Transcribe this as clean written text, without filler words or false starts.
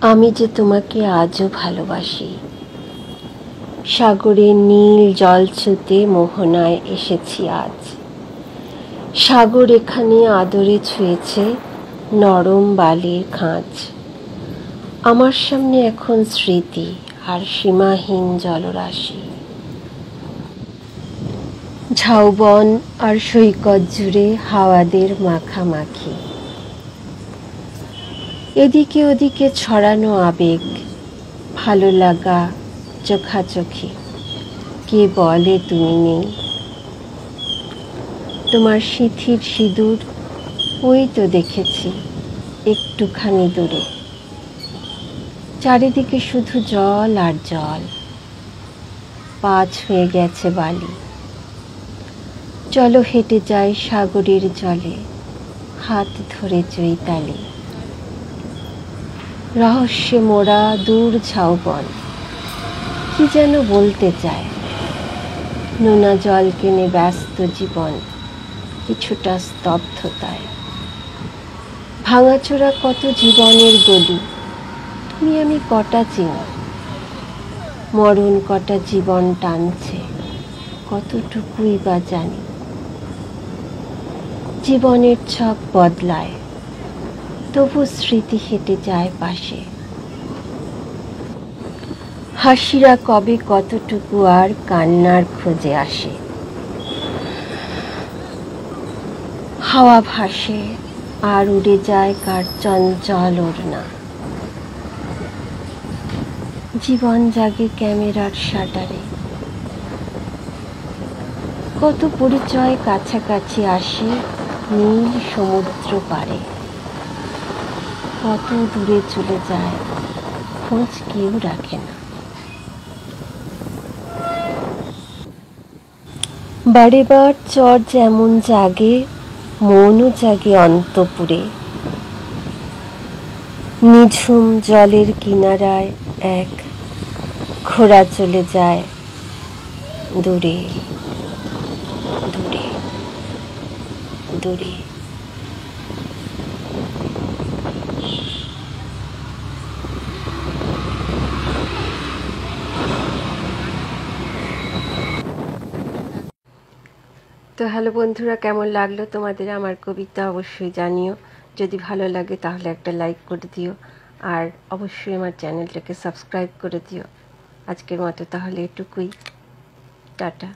আমি যে তোমাকে আজও ভালোবাসি। সাগরের নীল জল ছুঁতে মোহনায় এসেছি আজ। সাগর এখানে আদরে ছুঁয়েছে নরম বালির খাঁজ। আমার সামনে এখন স্মৃতি আর সীমাহীন জলরাশি। ঝাউবন আর সৈকত জুড়ে হাওয়াদের মাখামাখি। এদিকে ওদিকে ছড়ানো আবেগ, ভালো লাগা, চোখাচোখি। কে বলে তুমি নেই? তোমার সিঁথির সিঁদুর ওই তো দেখেছি একটুখানি দূরে। চারিদিকে শুধু জল আর জল, পা ছুঁয়ে গেছে বালি। চলো হেঁটে যাই সাগরের জলে, হাত ধরে চৈতালি। রহস্যে মোড়া দূর ঝাউবন কি যেন বলতে চায়। নোনা জল কেনে ব্যস্ত জীবন কিছুটা স্তব্ধতায়। ভাঙাচোরা কত জীবনের গলি, তুমি আমি কটা চিনি। মরণ কটা জীবন টানছে, কতটুকুই বা জানি। জীবনের ছক বদলায়, তবু স্মৃতি হেঁটে যায় পাশে। হাসিরা কবে কতটুকু আর কান্নার খোঁজে আসে। হাওয়া ভাসে আর উড়ে যায় কার চঞ্চল ওড়না। জীবন জাগে ক্যামেরার শাটারে। কত পরিচয় কাছাকাছি আসে নীল সমুদ্র পারে। কত দূরে চলে যায় খোঁজ কেউ রাখে না। বারে বার চর যেমন জাগে, মনও জাগে অন্তপুরে। নিঝুম জলের কিনারায় এক ঘোড়া চলে যায় দূরে দূরে দূরে। তো হ্যালো বন্ধুরা, কেমন লাগলো তোমাদের আমার কবিতা অবশ্যই জানিও। যদি ভালো লাগে তাহলে একটা লাইক করে দিও, আর অবশ্যই আমার চ্যানেলটাকে সাবস্ক্রাইব করে দিও। আজকের মতো তাহলে এটুকুই, টাটা।